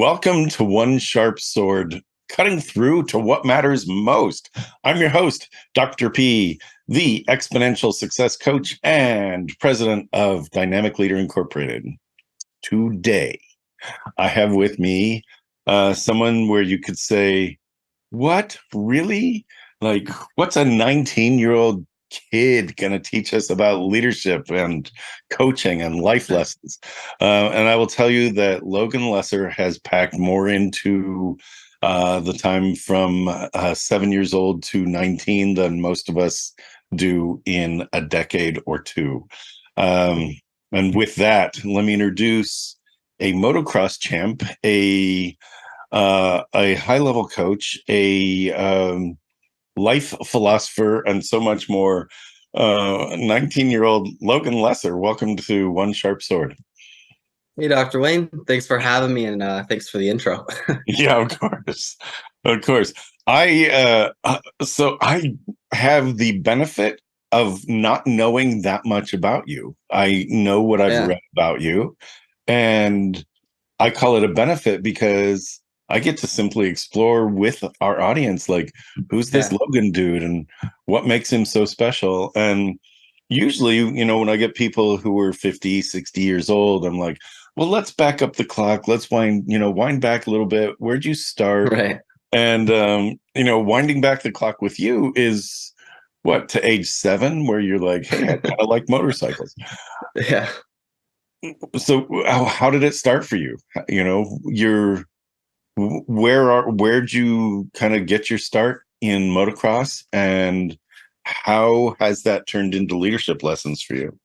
Welcome to One Sharp Sword, cutting through to what matters most. I'm your host, Dr. P, the exponential success coach and president of Dynamic Leader Incorporated. Today, I have with me someone where you could say, what, really? Like, what's a 19-year-old kid going to teach us about leadership and coaching and life lessons? And I will tell you that Logan Lessar has packed more into the time from 7 years old to 19 than most of us do in a decade or two. And with that, let me introduce a motocross champ, a high-level coach, a life philosopher, and so much more. 19-year-old Logan Lessar, welcome to One Sharp Sword. Hey, Dr. Wayne. Thanks for having me, and thanks for the intro. Yeah, of course. Of course. So I have the benefit of not knowing that much about you. I know what I've Yeah, read about you, and I call it a benefit because I get to simply explore with our audience, like, who's this yeah, Logan dude and what makes him so special? And usually, when I get people who are 50, 60 years old, I'm like, well, let's back up the clock. Let's wind back a little bit. Where'd you start? right. And, winding back the clock with you is what, to age 7, where you're like, hey, I kind of like motorcycles. Yeah. So how did it start for you? You're where'd you kind of get your start in motocross, and how has that turned into leadership lessons for you?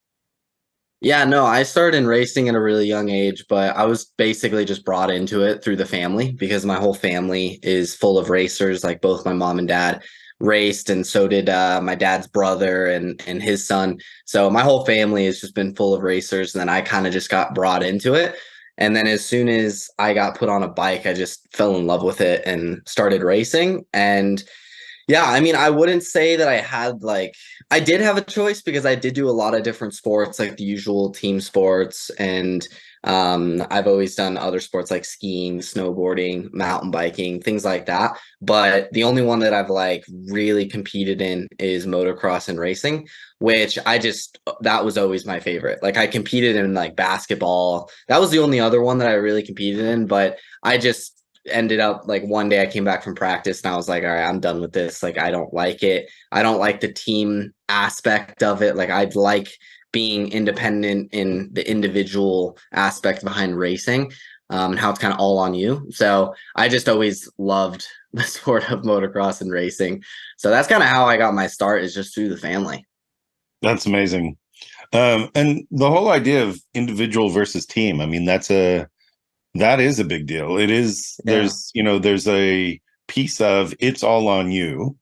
Yeah, no, I started in racing at a really young age, but I was basically just brought into it through the family because my whole family is full of racers. Like both my mom and dad raced, and so did my dad's brother and his son. So my whole family has just been full of racers, and then I kind of just got brought into it. And then as soon as I got put on a bike, I just fell in love with it and started racing. And yeah, I mean, I wouldn't say that I did have a choice because I did do a lot of different sports, like the usual team sports, and I've always done other sports like skiing, snowboarding, mountain biking, things like that. But the only one that I've really competed in is motocross and racing, which that was always my favorite. Like I competed in like basketball. That was the only other one that I really competed in, but I just ended up like one day I came back from practice and I was like, all right, I'm done with this. Like, I don't like it. I don't like the team aspect of it. Like, I'd like being independent in the individual aspect behind racing, and how it's kind of all on you. So I just always loved the sport of motocross and racing. So that's kind of how I got my start, is just through the family. That's amazing. And the whole idea of individual versus team, I mean, that is a big deal. It is. Yeah. There's a piece of it's all on you.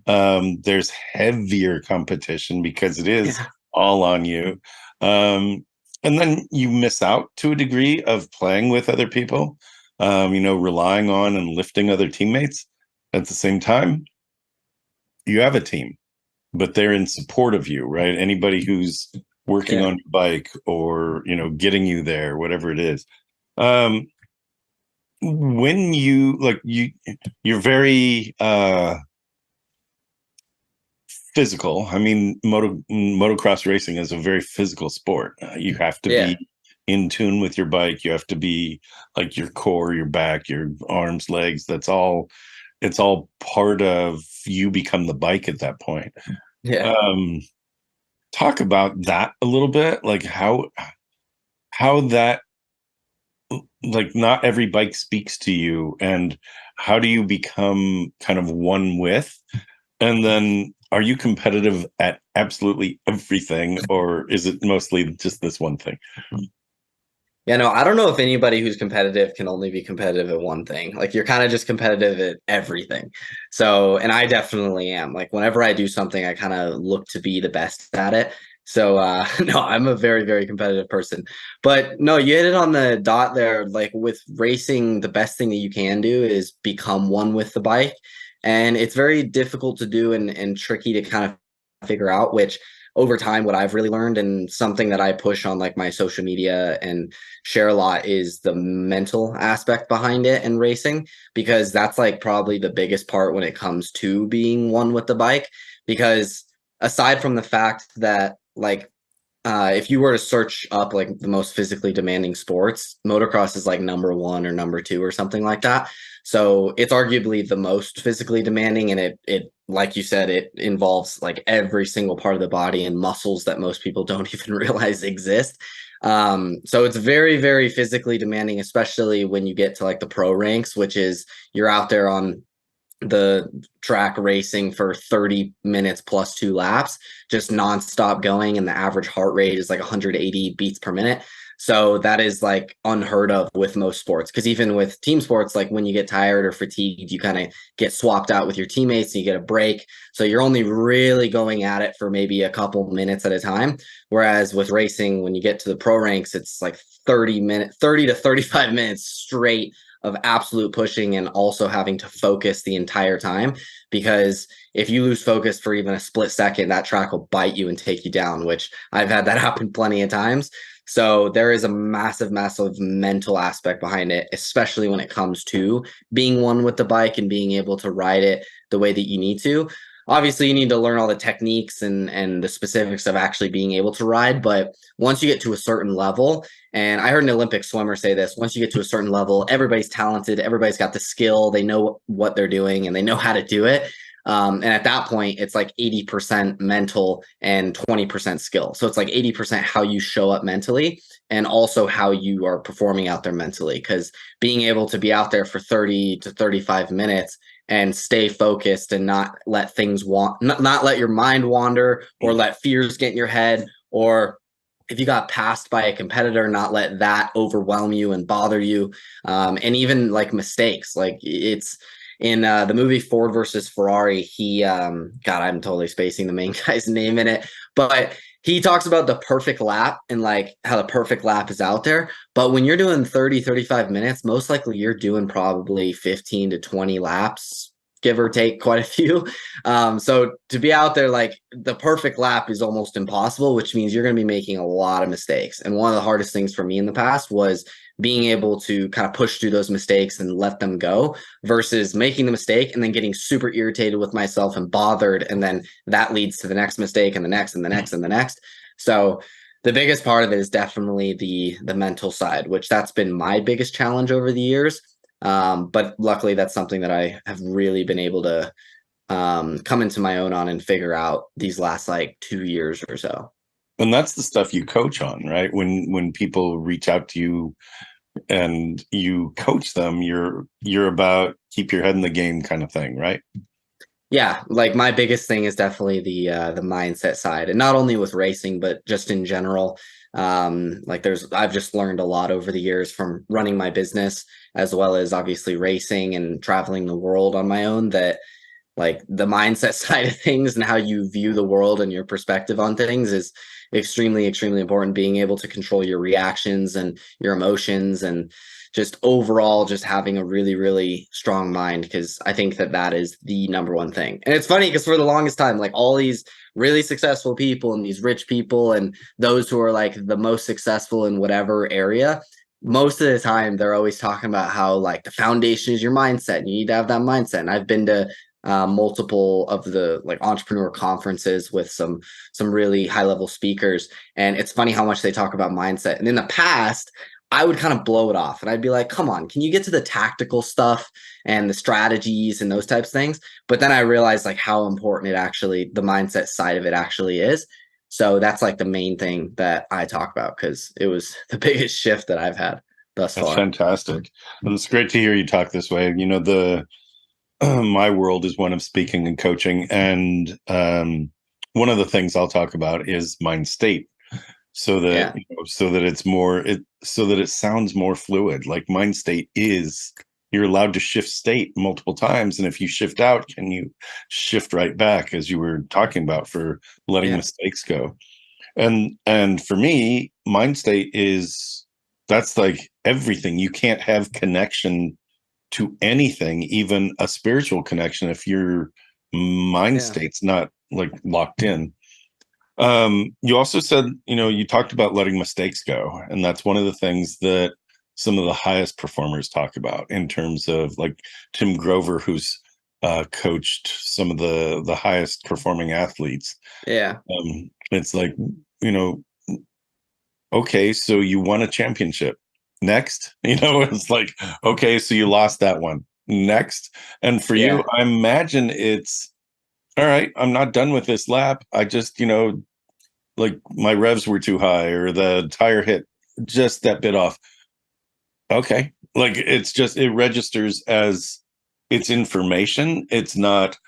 There's heavier competition because it is Yeah. all on you. And then you miss out to a degree of playing with other people, relying on and lifting other teammates. At the same time, you have a team, but they're in support of you, right? Anybody who's working Yeah. on your bike or, getting you there, whatever it is. Um, when you're very physical. I mean, motocross racing is a very physical sport. You have to Yeah. be in tune with your bike. You have to be like your core, your back, your arms, legs. It's all part of you become the bike at that point. Yeah. um Talk about that a little bit, like how that, like, not every bike speaks to you, and how do you become kind of one with, and then are you competitive at absolutely everything, or is it mostly just this one thing? Yeah, no, I don't know if anybody who's competitive can only be competitive at one thing. Like you're kind of just competitive at everything. So, and I definitely am. Like whenever I do something, I kind of look to be the best at it. So, no, I'm a very, very competitive person. But no, you hit it on the dot there. Like with racing, the best thing that you can do is become one with the bike. And it's very difficult to do and tricky to kind of figure out, which over time, what I've really learned, and something that I push on like my social media and share a lot, is the mental aspect behind it and racing, because that's like probably the biggest part when it comes to being one with the bike. Because aside from the fact that like if you were to search up like the most physically demanding sports, motocross is like number one or number two or something like that. So it's arguably the most physically demanding, and it like you said, it involves like every single part of the body and muscles that most people don't even realize exist. So it's very, very physically demanding, especially when you get to like the pro ranks, which is you're out there on the track racing for 30 minutes plus 2 laps, just nonstop going, and the average heart rate is like 180 beats per minute. So that is like unheard of with most sports, because even with team sports, like when you get tired or fatigued, you kind of get swapped out with your teammates and you get a break. So you're only really going at it for maybe a couple minutes at a time. Whereas with racing, when you get to the pro ranks, it's like 30 to 35 minutes straight of absolute pushing, and also having to focus the entire time, because if you lose focus for even a split second, that track will bite you and take you down, which I've had that happen plenty of times. So there is a massive, massive mental aspect behind it, especially when it comes to being one with the bike and being able to ride it the way that you need to. Obviously, you need to learn all the techniques and the specifics of actually being able to ride, but once you get to a certain level, and I heard an Olympic swimmer say this, once you get to a certain level, everybody's talented, everybody's got the skill, they know what they're doing, and they know how to do it. And at that point, it's like 80% mental and 20% skill. So it's like 80% how you show up mentally, and also how you are performing out there mentally. Because being able to be out there for 30 to 35 minutes and stay focused and not let things not let your mind wander, or let fears get in your head, or if you got passed by a competitor, not let that overwhelm you and bother you. And even like mistakes, like it's in the movie Ford versus Ferrari, he God, I'm totally spacing the main guy's name in it, but he talks about the perfect lap and like how the perfect lap is out there. But when you're doing 30, 35 minutes, most likely you're doing probably 15 to 20 laps, give or take quite a few. So to be out there, like the perfect lap is almost impossible, which means you're going to be making a lot of mistakes. And one of the hardest things for me in the past was being able to kind of push through those mistakes and let them go, versus making the mistake and then getting super irritated with myself and bothered. And then that leads to the next mistake and the next and the next and the next. So the biggest part of it is definitely the mental side, which that's been my biggest challenge over the years. But luckily that's something that I have really been able to come into my own on and figure out these last like 2 years or so. And that's the stuff you coach on, right? When people reach out to you and you coach them, you're about keep your head in the game kind of thing, right? Yeah, like my biggest thing is definitely the mindset side, and not only with racing, but just in general. Like I've just learned a lot over the years from running my business, as well as obviously racing and traveling the world on my own, that like the mindset side of things and how you view the world and your perspective on things is extremely, extremely important. Being able to control your reactions and your emotions, and just overall just having a really, really strong mind, because I think that that is the number one thing. And it's funny because for the longest time, like all these really successful people and these rich people and those who are like the most successful in whatever area, most of the time they're always talking about how like the foundation is your mindset and you need to have that mindset. And I've been to multiple of the like entrepreneur conferences with some really high level speakers, and it's funny how much they talk about mindset. And in the past, I would kind of blow it off and I'd be like, come on, can you get to the tactical stuff and the strategies and those types of things? But then I realized like how important the mindset side of it actually is. So that's like the main thing that I talk about, because it was the biggest shift that I've had thus That's far. fantastic. And it's great to hear you talk this way. You know, my world is one of speaking and coaching, and one of the things I'll talk about is mind state, so that so that it's more so that it sounds more fluid. Like mind state is you're allowed to shift state multiple times, and if you shift out, can you shift right back, as you were talking about, for letting mistakes go. And for me, mind state that's like everything. You can't have connection to anything, even a spiritual connection, if your mind state's not like locked in. You also said, you talked about letting mistakes go, and that's one of the things that some of the highest performers talk about in terms of like Tim Grover, who's coached some of the highest performing athletes. Yeah. It's like, you know, okay, so you won a championship. Next, it's like, okay, so you lost that one. Next. And for you, Yeah. I imagine it's all right, I'm not done with this lap. I just, like my revs were too high or the tire hit just that bit off. Okay. Like it's just, it registers as it's information. It's not,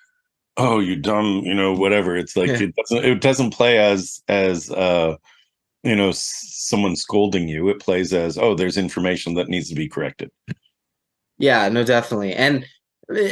oh, you dumb, whatever. It's like Yeah. it doesn't play as someone scolding you. It plays as, oh, there's information that needs to be corrected. Yeah, no, definitely. And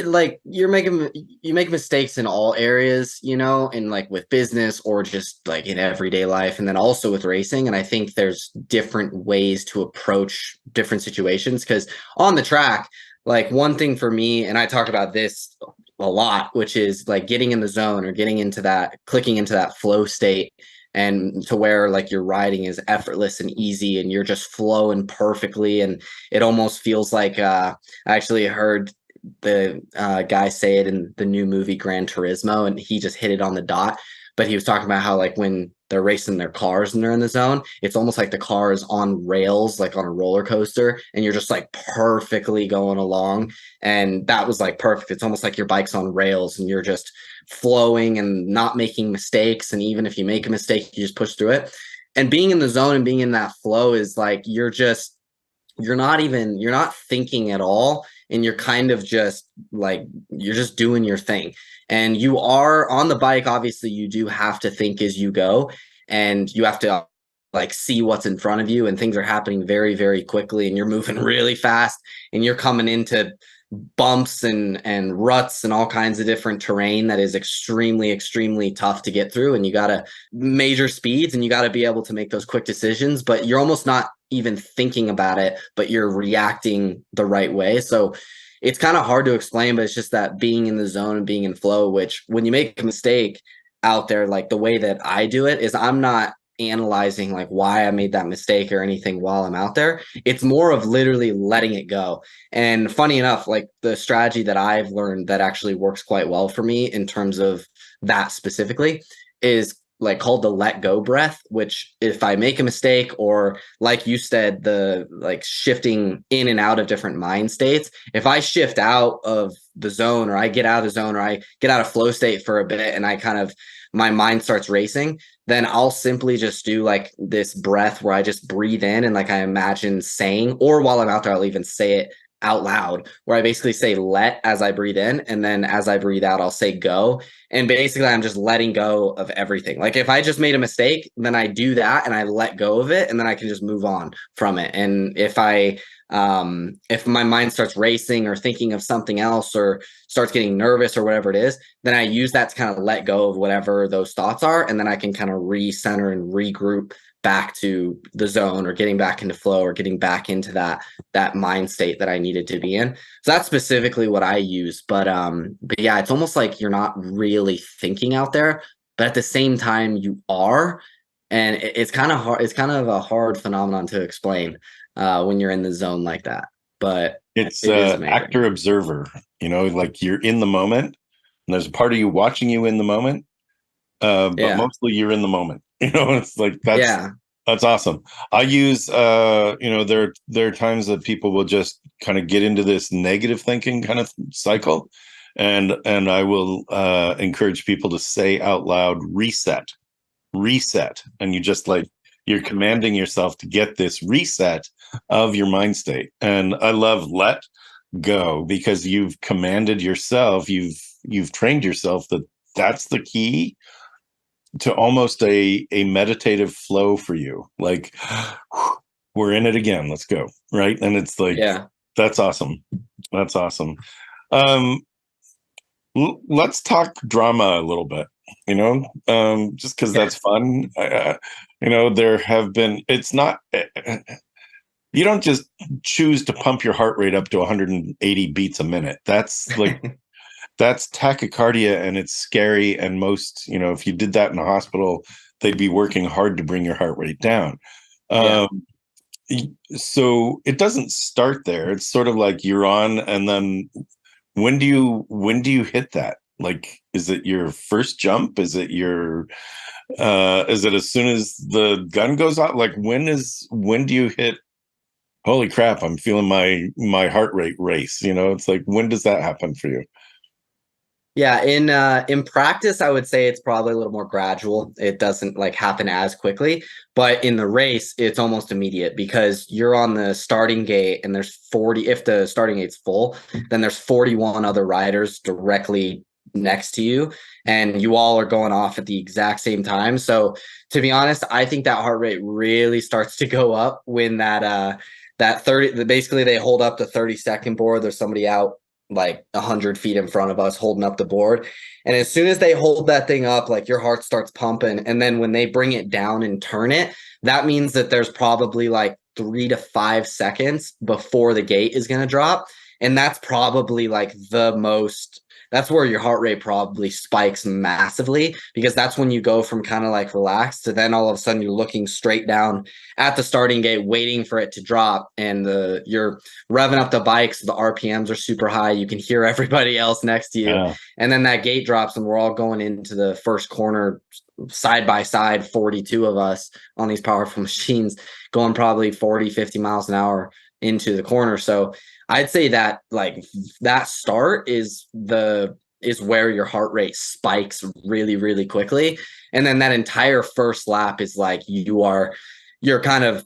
like you make mistakes in all areas, in like with business or just like in everyday life, and then also with racing. And I think there's different ways to approach different situations because on the track, like one thing for me, and I talk about this a lot, which is like getting in the zone or getting into that, clicking into that flow state and to where like your riding is effortless and easy and you're just flowing perfectly and it almost feels like I actually heard the guy say it in the new movie Gran Turismo, and he just hit it on the dot. But he was talking about how like when they're racing their cars and they're in the zone, it's almost like the car is on rails, like on a roller coaster, and you're just like perfectly going along. And that was like perfect. It's almost like your bike's on rails and you're just flowing and not making mistakes. And even if you make a mistake, you just push through it. And being in the zone and being in that flow is like you're not thinking at all, and you're kind of just like you're just doing your thing. And you are on the bike, obviously you do have to think as you go, and you have to like see what's in front of you, and things are happening very very quickly and you're moving really fast and you're coming into bumps and ruts and all kinds of different terrain that is extremely extremely tough to get through, and you got to major speeds and you got to be able to make those quick decisions, but you're almost not even thinking about it, but you're reacting the right way. So it's kind of hard to explain, but it's just that being in the zone and being in flow, which when you make a mistake out there, like the way that I do it is I'm not analyzing like why I made that mistake or anything while I'm out there. It's more of literally letting it go. And funny enough, like the strategy that I've learned that actually works quite well for me in terms of that specifically is like called the let go breath, which if I make a mistake or like you said, the like shifting in and out of different mind states, if I shift out of the zone or I get out of the zone or I get out of flow state for a bit and I kind of my mind starts racing, then I'll simply just do like this breath where I just breathe in and like I imagine saying, or while I'm out there, I'll even say it out loud, where I basically say let as I breathe in, and then as I breathe out, I'll say go. And basically, I'm just letting go of everything. Like if I just made a mistake, then I do that and I let go of it, and then I can just move on from it. And if my mind starts racing or thinking of something else or starts getting nervous or whatever it is, then I use that to kind of let go of whatever those thoughts are, and then I can kind of recenter and regroup back to the zone or getting back into flow or getting back into that mind state that I needed to be in. So that's specifically what I use. But yeah, it's almost like you're not really thinking out there, but at the same time you are. And it's kind of hard. It's kind of a hard phenomenon to explain when you're in the zone like that. But It's it is amazing. actor observer, like you're in the moment and there's a part of you watching you in the moment. But Yeah. mostly you're in the moment. It's like Yeah. that's awesome. I use there are times that people will just kind of get into this negative thinking kind of cycle, and I will encourage people to say out loud reset, and you just like you're commanding yourself to get this reset of your mind state. And I love let go because you've commanded yourself, you've trained yourself that that's the key to almost a meditative flow for you. Like we're in it again, let's go, right? And it's like Yeah. that's awesome. That's awesome. um let's talk drama a little bit, just because Yeah. that's fun. There have been, it's not you don't just choose to pump your heart rate up to 180 beats a minute. That's like that's tachycardia, and it's scary. And most, if you did that in a hospital, they'd be working hard to bring your heart rate down. Yeah. Um, so it doesn't start there. It's sort of like you're on, and then when do you hit that? Like, is it your first jump? Is it as soon as the gun goes off? Like, when do you hit, holy crap, I'm feeling my heart rate race? It's like, when does that happen for you? Yeah, in practice, I would say it's probably a little more gradual. It doesn't like happen as quickly, but in the race, it's almost immediate because you're on the starting gate and there's 40, if the starting gate's full, then there's 41 other riders directly next to you and you all are going off at the exact same time. So to be honest, I think that heart rate really starts to go up when that 30, basically they hold up the 30-second board. There's somebody out like 100 feet in front of us holding up the board. And as soon as they hold that thing up, like your heart starts pumping. And then when they bring it down and turn it, that means that there's probably like 3 to 5 seconds before the gate is going to drop. And that's probably like that's where your heart rate probably spikes massively because that's when you go from kind of like relaxed to then all of a sudden you're looking straight down at the starting gate, waiting for it to drop. And you're revving up the bikes. The RPMs are super high. You can hear everybody else next to you. Yeah. And then that gate drops and we're all going into the first corner side by side, 42 of us on these powerful machines going probably 40, 50 miles an hour into the corner. So I'd say that like that start is where your heart rate spikes really, really quickly. And then that entire first lap is like you're kind of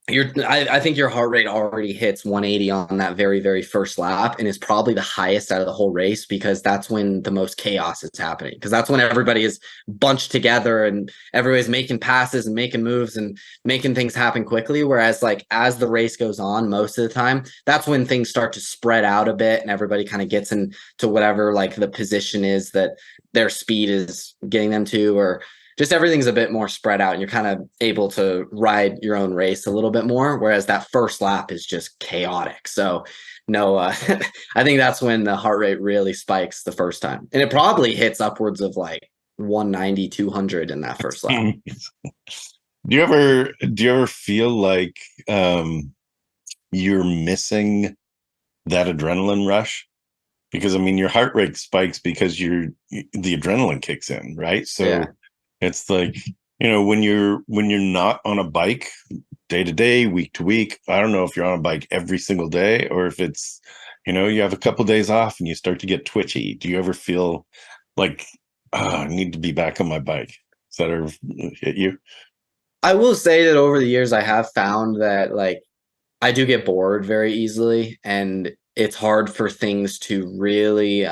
I think your heart rate already hits 180 on that very, very first lap and is probably the highest out of the whole race because that's when the most chaos is happening. Because that's when everybody is bunched together and everybody's making passes and making moves and making things happen quickly. Whereas like as the race goes on, most of the time, that's when things start to spread out a bit and everybody kind of gets into whatever like the position is that their speed is getting them to, or just everything's a bit more spread out and you're kind of able to ride your own race a little bit more. Whereas that first lap is just chaotic. So no, I think that's when the heart rate really spikes the first time. And it probably hits upwards of like 190, 200 in that first lap. Do you ever feel like you're missing that adrenaline rush? Because I mean, your heart rate spikes because the adrenaline kicks in, right? So Yeah. it's like, when you're not on a bike day to day, week to week. I don't know if you're on a bike every single day or if it's, you have a couple of days off and you start to get twitchy. Do you ever feel like, I need to be back on my bike? Does that ever hit you? I will say that over the years, I have found that like I do get bored very easily and it's hard for things to really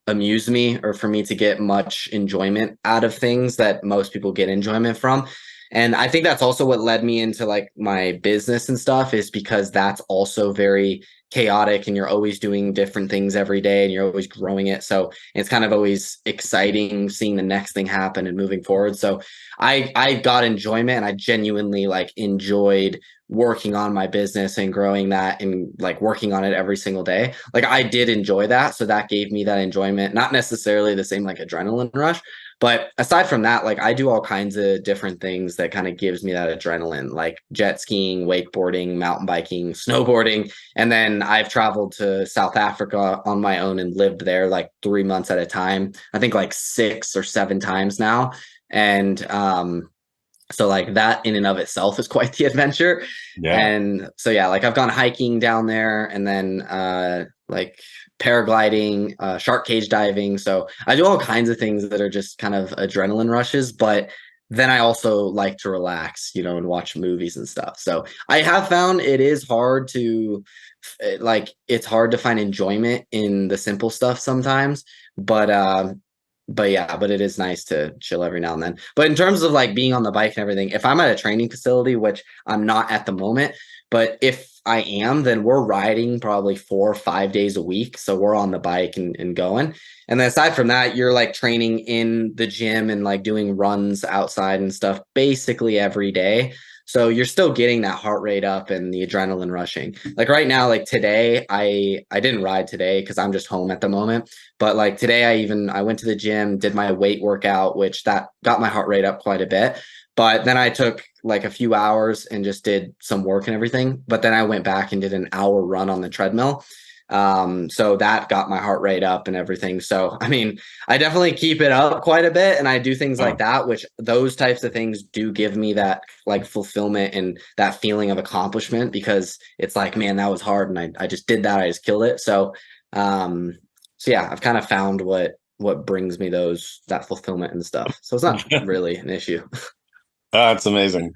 amuse me or for me to get much enjoyment out of things that most people get enjoyment from. And I think that's also what led me into like my business and stuff is because that's also very chaotic and you're always doing different things every day and you're always growing it. So it's kind of always exciting seeing the next thing happen and moving forward. So I got enjoyment and I genuinely like enjoyed working on my business and growing that and like working on it every single day. Like I did enjoy that. So that gave me that enjoyment, not necessarily the same like adrenaline rush. But aside from that, like I do all kinds of different things that kind of gives me that adrenaline, like jet skiing, wakeboarding, mountain biking, snowboarding. And then I've traveled to South Africa on my own and lived there like 3 months at a time. I think like 6 or 7 times now. And so like that in and of itself is quite the adventure. Yeah. And so yeah, like I've gone hiking down there and then like paragliding, shark cage diving. So I do all kinds of things that are just kind of adrenaline rushes, but then I also like to relax, and watch movies and stuff. So I have found it is hard to it's hard to find enjoyment in the simple stuff sometimes, but yeah, but it is nice to chill every now and then. But in terms of like being on the bike and everything, if I'm at a training facility, which I'm not at the moment, but if I am, then we're riding probably 4 or 5 days a week. So we're on the bike and going. And then aside from that, you're like training in the gym and like doing runs outside and stuff basically every day. So you're still getting that heart rate up and the adrenaline rushing. Like right now, like today, I didn't ride today because I'm just home at the moment. But like today, I went to the gym, did my weight workout, which that got my heart rate up quite a bit. But then I took like a few hours and just did some work and everything. But then I went back and did an hour run on the treadmill. So that got my heart rate up and everything. So, I mean, I definitely keep it up quite a bit and I do things like that, which those types of things do give me that like fulfillment and that feeling of accomplishment because it's like, man, that was hard. And I just did that. I just killed it. So yeah, I've kind of found what brings me that fulfillment and stuff. So it's not really an issue. That's amazing.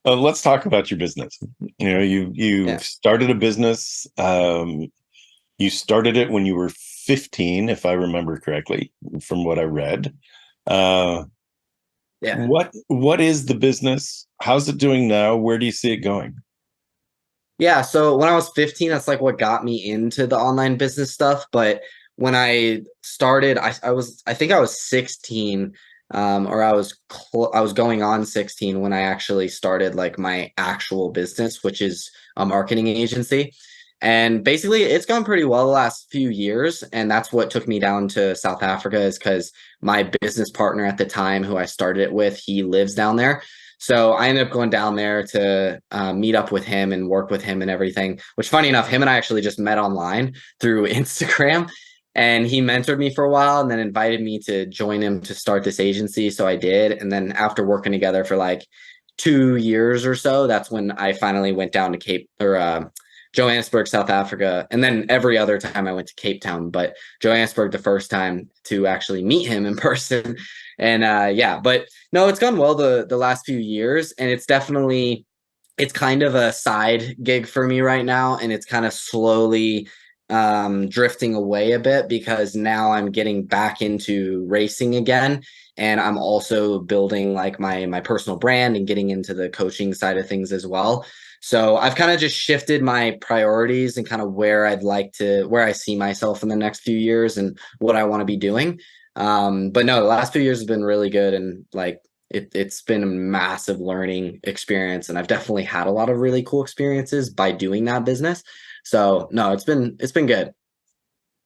Let's talk about your business. You've Yeah. started a business. You started it when you were 15, if I remember correctly, from what I read. Yeah. What is the business? How's it doing now? Where do you see it going? Yeah, so when I was 15, that's like what got me into the online business stuff. But when I started, I think I was 16, or I was going on 16 when I actually started like my actual business, which is a marketing agency. And basically, it's gone pretty well the last few years, and that's what took me down to South Africa is because my business partner at the time, who I started it with, he lives down there. So I ended up going down there to meet up with him and work with him and everything. Which, funny enough, him and I actually just met online through Instagram, and he mentored me for a while, and then invited me to join him to start this agency. So I did, and then after working together for like 2 years or so, that's when I finally went down to Johannesburg, South Africa, and then every other time I went to Cape Town, but Johannesburg the first time to actually meet him in person. And yeah, but no, it's gone well the last few years, and it's kind of a side gig for me right now, and it's kind of slowly drifting away a bit because now I'm getting back into racing again, and I'm also building like my personal brand and getting into the coaching side of things as well. So I've kind of just shifted my priorities and kind of where I see myself in the next few years and what I want to be doing. But no, the last few years have been really good and like it's been a massive learning experience. And I've definitely had a lot of really cool experiences by doing that business. So no, it's been good.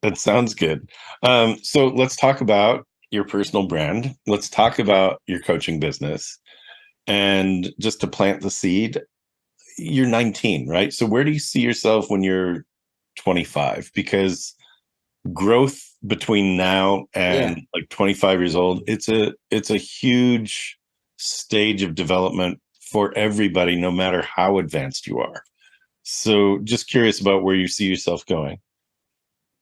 That sounds good. So let's talk about your personal brand. Let's talk about your coaching business. And just to plant the seed, you're 19, right? So where do you see yourself when you're 25? Because growth between now Yeah. and like 25 years old, it's a huge stage of development for everybody, no matter how advanced you are. So just curious about where you see yourself going.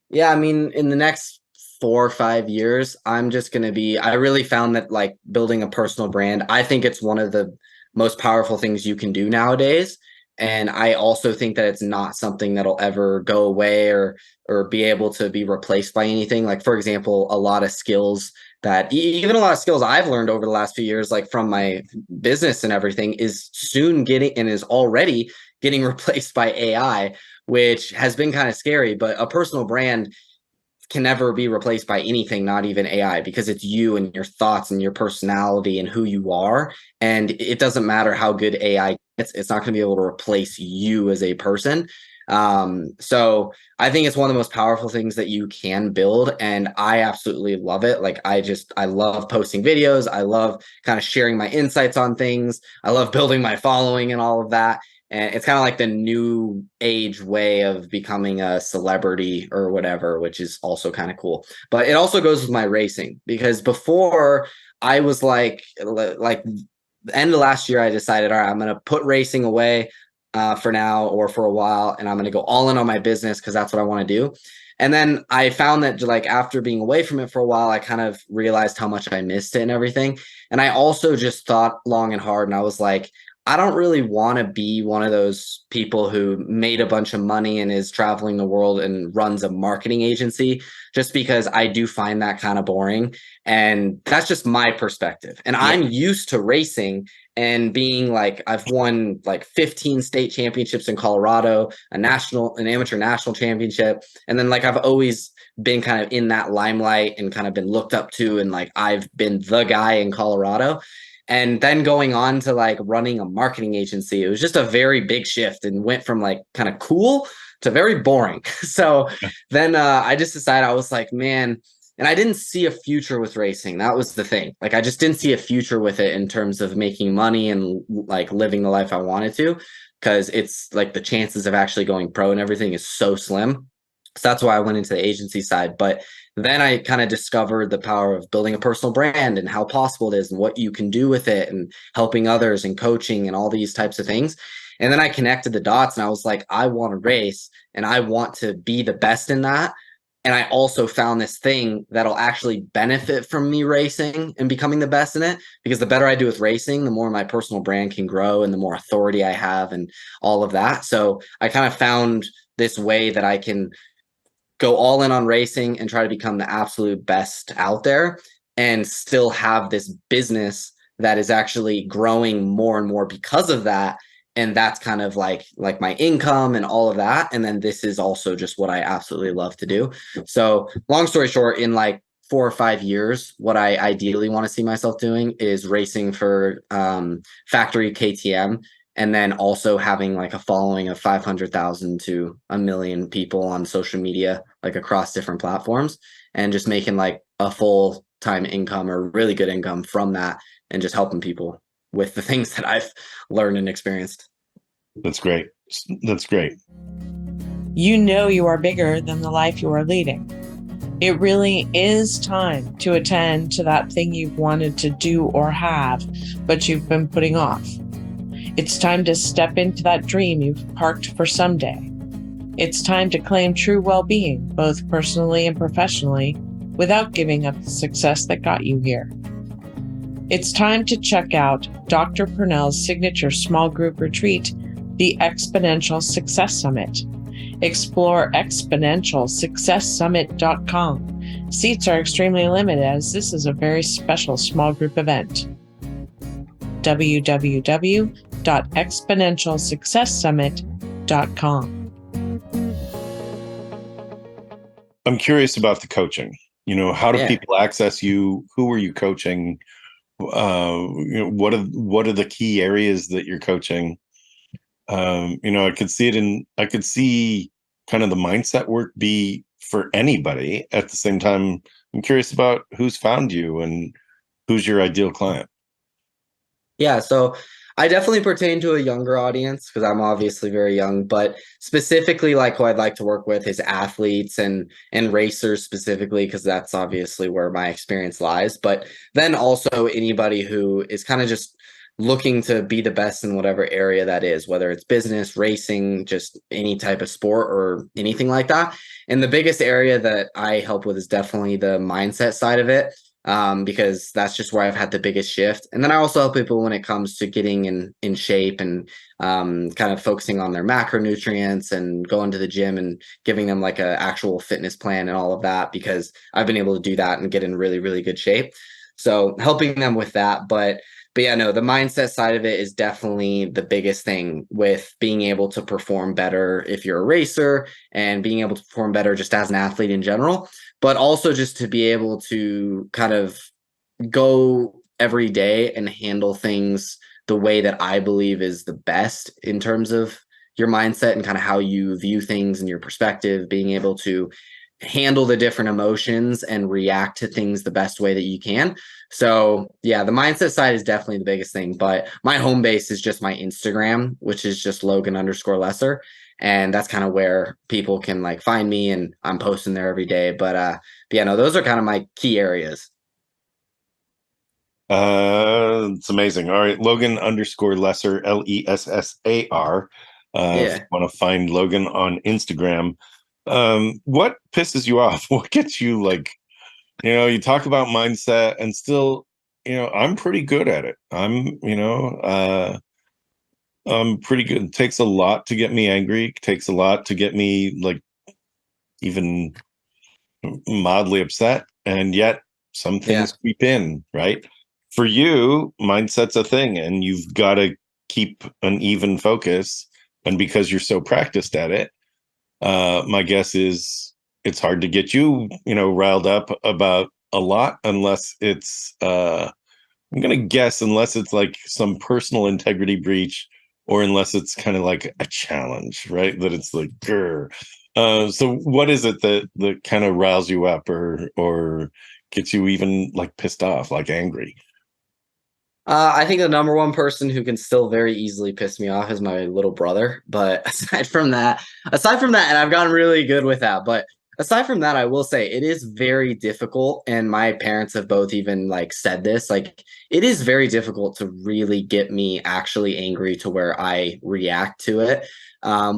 Yeah, I mean, in the next 4 or 5 years, I really found that like building a personal brand, I think it's one of the most powerful things you can do nowadays. And I also think that it's not something that'll ever go away or be able to be replaced by anything. Like, for example, even a lot of skills I've learned over the last few years, like from my business and everything, is soon getting and is already getting replaced by AI, which has been kind of scary. But a personal brand can never be replaced by anything, not even AI, because it's you and your thoughts and your personality and who you are. And it doesn't matter how good AI gets, it's not going to be able to replace you as a person. So I think it's one of the most powerful things that you can build. And I absolutely love it. Like I love posting videos. I love kind of sharing my insights on things. I love building my following and all of that. And it's kind of like the new age way of becoming a celebrity or whatever, which is also kind of cool. But it also goes with my racing because before I was like the end of last year, I decided, all right, I'm going to put racing away for now or for a while, and I'm going to go all in on my business because that's what I want to do. And then I found that like after being away from it for a while, I kind of realized how much I missed it and everything. And I also just thought long and hard, and I was like, I don't really want to be one of those people who made a bunch of money and is traveling the world and runs a marketing agency, just because I do find that kind of boring. And that's just my perspective. And Yeah. I'm used to racing and being like, I've won like 15 state championships in Colorado, an amateur national championship. And then like I've always been kind of in that limelight and kind of been looked up to. And like I've been the guy in Colorado. And then going on to like running a marketing agency, it was just a very big shift and went from like kind of cool to very boring. So then I just decided, I was like, man, and I didn't see a future with racing. That was the thing. Like, I just didn't see a future with it in terms of making money and like living the life I wanted to, because it's like the chances of actually going pro and everything is so slim. So that's why I went into the agency side. But then I kind of discovered the power of building a personal brand and how possible it is and what you can do with it and helping others and coaching and all these types of things. And then I connected the dots and I was like, I want to race and I want to be the best in that. And I also found this thing that'll actually benefit from me racing and becoming the best in it, because the better I do with racing, the more my personal brand can grow and the more authority I have and all of that. So I kind of found this way that I can go all in on racing and try to become the absolute best out there and still have this business that is actually growing more and more because of that. And that's kind of like my income and all of that. And then this is also just what I absolutely love to do. So long story short, in like 4 or 5 years, what I ideally want to see myself doing is racing for factory KTM, and then also having like a following of 500,000 to 1 million people on social media, like across different platforms, and just making like a full-time income or really good income from that, and just helping people with the things that I've learned and experienced. That's great. That's great. You know you are bigger than the life you are leading. It really is time to attend to that thing you've wanted to do or have, but you've been putting off. It's time to step into that dream you've parked for someday. It's time to claim true well-being, both personally and professionally, without giving up the success that got you here. It's time to check out Dr. Pernell's signature small group retreat, the Exponential Success Summit. Explore exponentialsuccesssummit.com. Seats are extremely limited, as this is a very special small group event. www.exponentialsuccesssummit.com. I'm curious about the coaching. How do people access you? Who are you coaching? What are the key areas that you're coaching? I could see kind of the mindset work be for anybody. At the same time, I'm curious about who's found you and who's your ideal client. Yeah, so I definitely pertain to a younger audience because I'm obviously very young, but specifically like who I'd like to work with is athletes and racers specifically, because that's obviously where my experience lies. But then also anybody who is kind of just looking to be the best in whatever area that is, whether it's business, racing, just any type of sport or anything like that. And the biggest area that I help with is definitely the mindset side of it. Because that's just where I've had the biggest shift. And then I also help people when it comes to getting in shape and kind of focusing on their macronutrients and going to the gym and giving them like an actual fitness plan and all of that, because I've been able to do that and get in really, really good shape. So helping them with that. But yeah, no, the mindset side of it is definitely the biggest thing with being able to perform better if you're a racer, and being able to perform better just as an athlete in general, but also just to be able to kind of go every day and handle things the way that I believe is the best in terms of your mindset and kind of how you view things and your perspective, being able to handle the different emotions and react to things the best way that you can. So yeah, the mindset side is definitely the biggest thing, but my home base is just my Instagram, which is just Logan_Lessar. And that's kind of where people can like find me, and I'm posting there every day. But yeah, no, those are kind of my key areas. It's amazing. All right. Logan_Lessar, Lessar. If you want to find Logan on Instagram. What pisses you off? What gets you like, you talk about mindset and still, I'm pretty good at it. I'm pretty good. It takes a lot to get me angry. It takes a lot to get me like even mildly upset. And yet some things creep in, right? For you, mindset's a thing, and you've got to keep an even focus. And because you're so practiced at it, my guess is it's hard to get you, riled up about a lot unless it's I'm gonna guess, unless it's like some personal integrity breach, or unless it's kind of like a challenge, right? That it's like, grr. So what is it that kind of riles you up, or gets you even like pissed off, like angry? I think the number one person who can still very easily piss me off is my little brother. But aside from that, and I've gotten really good with that, but aside from that, I will say it is very difficult. And my parents have both even like said this, like it is very difficult to really get me actually angry to where I react to it.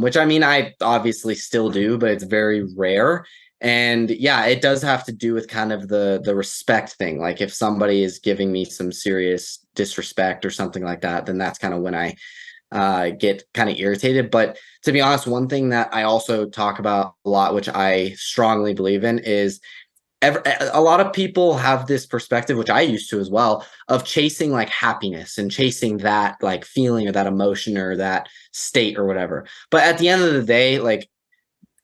Which I mean, I obviously still do, but it's very rare. And yeah, it does have to do with kind of the respect thing. Like if somebody is giving me some serious disrespect or something like that, then that's kind of when I get kind of irritated. But to be honest, one thing that I also talk about a lot, which I strongly believe in, is a lot of people have this perspective, which I used to as well, of chasing like happiness and chasing that like feeling or that emotion or that state or whatever. But at the end of the day, like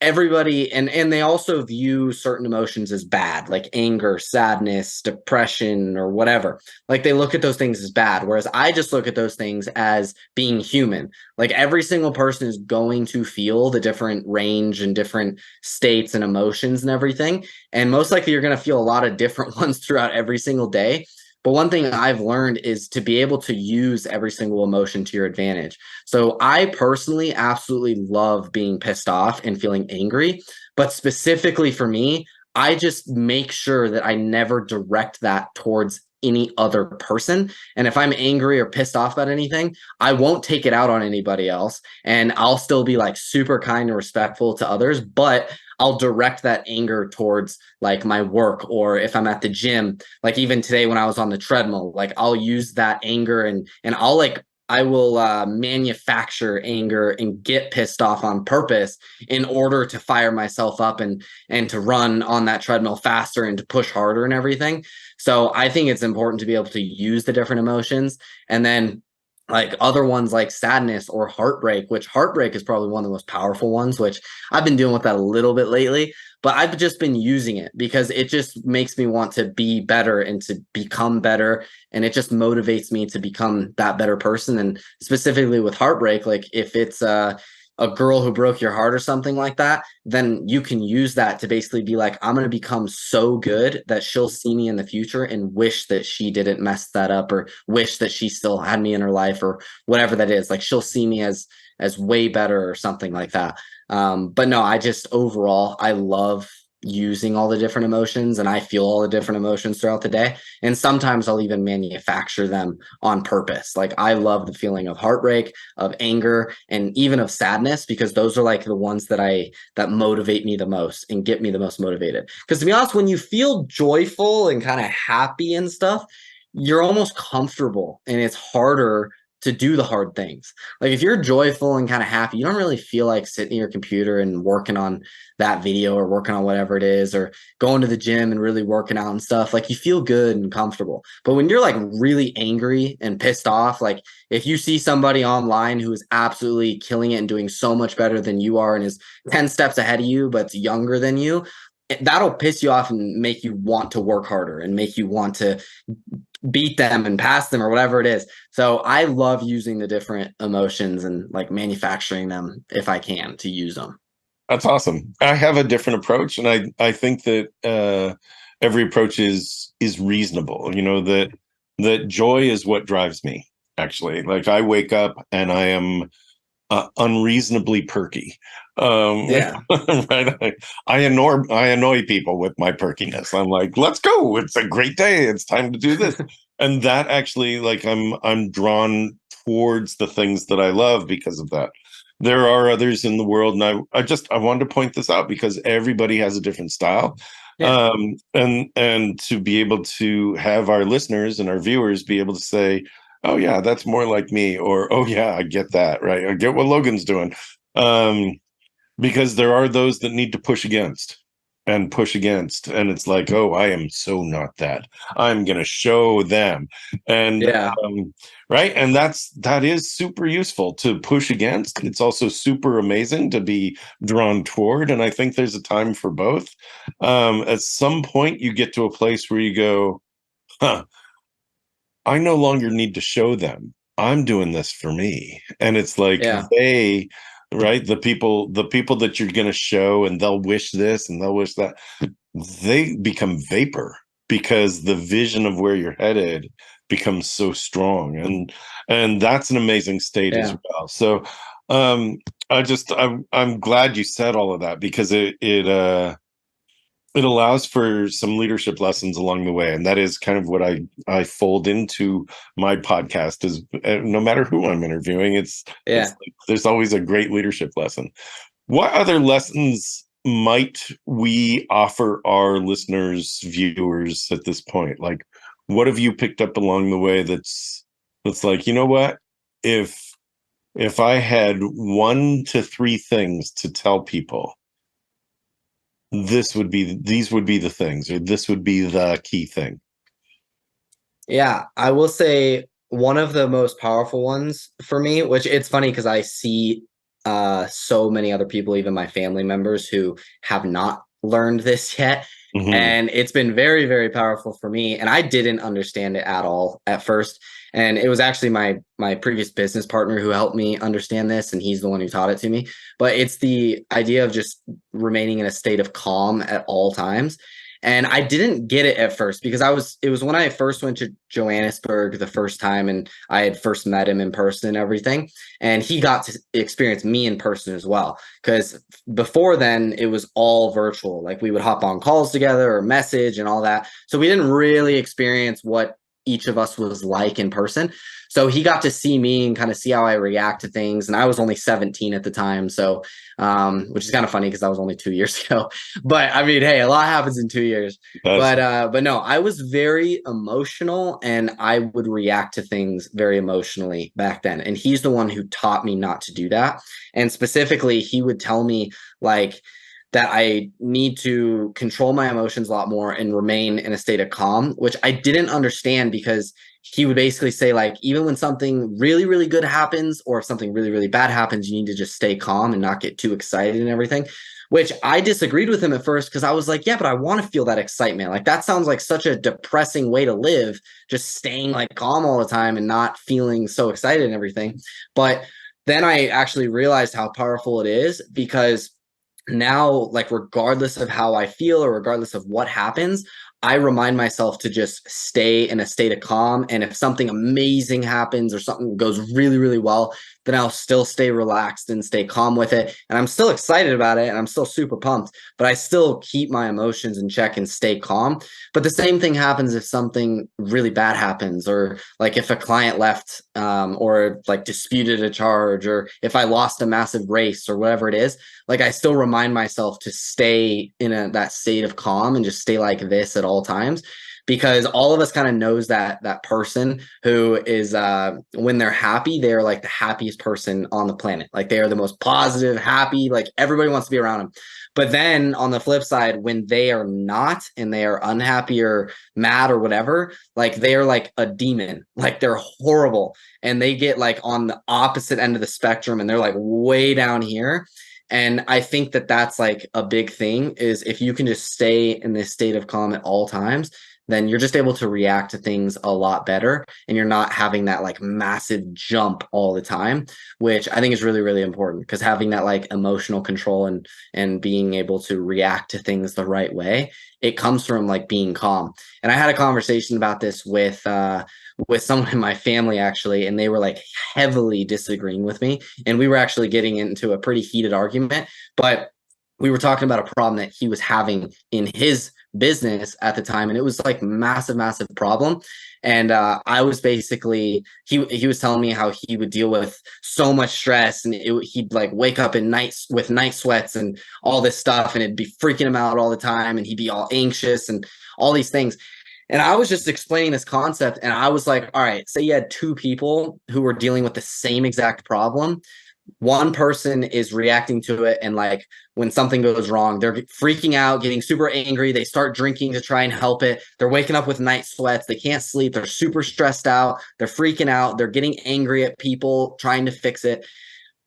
everybody and they also view certain emotions as bad, like anger, sadness, depression, or whatever. Like they look at those things as bad, whereas I just look at those things as being human. Like every single person is going to feel the different range and different states and emotions and everything, and most likely you're going to feel a lot of different ones throughout every single day. But one thing I've learned is to be able to use every single emotion to your advantage. So I personally absolutely love being pissed off and feeling angry. But specifically for me, I just make sure that I never direct that towards any other person. And if I'm angry or pissed off about anything, I won't take it out on anybody else. And I'll still be like super kind and respectful to others, but I'll direct that anger towards like my work, or if I'm at the gym, like even today when I was on the treadmill, like I'll use that anger and I'll like I will manufacture anger and get pissed off on purpose in order to fire myself up and to run on that treadmill faster and to push harder and everything. So I think it's important to be able to use the different emotions, and then like other ones like sadness or heartbreak, which heartbreak is probably one of the most powerful ones, which I've been doing with that a little bit lately, but I've just been using it because it just makes me want to be better and to become better. And it just motivates me to become that better person. And specifically with heartbreak, like if it's a girl who broke your heart or something like that, then you can use that to basically be like, I'm going to become so good that she'll see me in the future and wish that she didn't mess that up, or wish that she still had me in her life, or whatever that is. Like she'll see me as way better or something like that. But no, I just overall, I love using all the different emotions, and I feel all the different emotions throughout the day. And sometimes I'll even manufacture them on purpose. Like I love the feeling of heartbreak, of anger, and even of sadness, because those are like the ones that motivate me the most and get me the most motivated. Because to be honest, when you feel joyful and kind of happy and stuff, you're almost comfortable and it's harder to do the hard things. Like if you're joyful and kind of happy, you don't really feel like sitting at your computer and working on that video or working on whatever it is, or going to the gym and really working out and stuff. Like you feel good and comfortable. But when you're like really angry and pissed off, like if you see somebody online who is absolutely killing it and doing so much better than you are and is 10 steps ahead of you, but younger than you, that'll piss you off and make you want to work harder and make you want to beat them and pass them or whatever it is. So I love using the different emotions and like manufacturing them if I can to use them. That's awesome. I have a different approach, and I think that every approach is reasonable. You know, that joy is what drives me. Actually, like I wake up and I am unreasonably perky. Yeah. Right. I annoy people with my perkiness. I'm like, let's go. It's a great day. It's time to do this. And that actually, like, I'm drawn towards the things that I love because of that. There are others in the world, and I wanted to point this out because everybody has a different style. Yeah. And to be able to have our listeners and our viewers be able to say, oh yeah, that's more like me, or oh yeah, I get that, right? I get what Logan's doing. Because there are those that need to push against, and it's like, oh, I am so not that. I'm gonna show them. And Yeah. right, and that is super useful to push against. It's also super amazing to be drawn toward, and I think there's a time for both. At some point you get to a place where you go, huh, I no longer need to show them. I'm doing this for me. And it's like Yeah. right, the people that you're going to show, and they'll wish this and they'll wish that, they become vapor because the vision of where you're headed becomes so strong. And that's an amazing state as Yeah. well. So I'm glad you said all of that, because it allows for some leadership lessons along the way. And that is kind of what I fold into my podcast, is no matter who I'm interviewing, it's Yeah. like, there's always a great leadership lesson. What other lessons might we offer our listeners, viewers at this point? Like, what have you picked up along the way that's like, you know what, if I had 1 to 3 things to tell people, these would be the things, or this would be the key thing? Yeah, I will say one of the most powerful ones for me, which it's funny because I see so many other people, even my family members, who have not learned this yet. Mhm. And it's been very, very powerful for me. And I didn't understand it at all at first. And it was actually my previous business partner who helped me understand this, and he's the one who taught it to me. But it's the idea of just remaining in a state of calm at all times. And I didn't get it at first because it was when I first went to Johannesburg the first time, and I had first met him in person and everything. And he got to experience me in person as well. Because before then it was all virtual. Like we would hop on calls together or message and all that. So we didn't really experience what each of us was like in person. So he got to see me and kind of see how I react to things. And I was only 17 at the time. So, which is kind of funny because that was only 2 years ago. But I mean, hey, a lot happens in 2 years. But no, I was very emotional, and I would react to things very emotionally back then. And he's the one who taught me not to do that. And specifically, he would tell me like that I need to control my emotions a lot more and remain in a state of calm, which I didn't understand because he would basically say, like, even when something really, really good happens, or if something really, really bad happens, you need to just stay calm and not get too excited and everything, which I disagreed with him at first because I was like, yeah, but I want to feel that excitement. Like, that sounds like such a depressing way to live, just staying like calm all the time and not feeling so excited and everything. But then I actually realized how powerful it is, because now, like, regardless of how I feel or regardless of what happens, I remind myself to just stay in a state of calm. And if something amazing happens or something goes really, really well, then I'll still stay relaxed and stay calm with it. And I'm still excited about it, and I'm still super pumped, but I still keep my emotions in check and stay calm. But the same thing happens if something really bad happens, or like if a client left, or like disputed a charge, or if I lost a massive race or whatever it is. Like, I still remind myself to stay in that state of calm and just stay like this at all times, because all of us kind of knows that person who is, when they're happy, they're like the happiest person on the planet. Like, they are the most positive, happy, like everybody wants to be around them. But then on the flip side, when they are not, and they are unhappy or mad or whatever, like, they are like a demon, like they're horrible, and they get like on the opposite end of the spectrum, and they're like way down here. And I think that that's like a big thing, is if you can just stay in this state of calm at all times, then you're just able to react to things a lot better, and you're not having that like massive jump all the time, which I think is really, really important, because having that like emotional control and being able to react to things the right way, it comes from like being calm. And I had a conversation about this with someone in my family, actually, and they were like heavily disagreeing with me, and we were actually getting into a pretty heated argument. But we were talking about a problem that he was having in his business at the time, and it was like massive, massive problem. And I was basically, he was telling me how he would deal with so much stress, and he'd like wake up in nights with night sweats and all this stuff, and it'd be freaking him out all the time, and he'd be all anxious and all these things. And I was just explaining this concept, and I was like, all right, say you had two people who were dealing with the same exact problem. One person is reacting to it, and like when something goes wrong, they're freaking out, getting super angry. They start drinking to try and help it. They're waking up with night sweats. They can't sleep. They're super stressed out. They're freaking out. They're getting angry at people trying to fix it.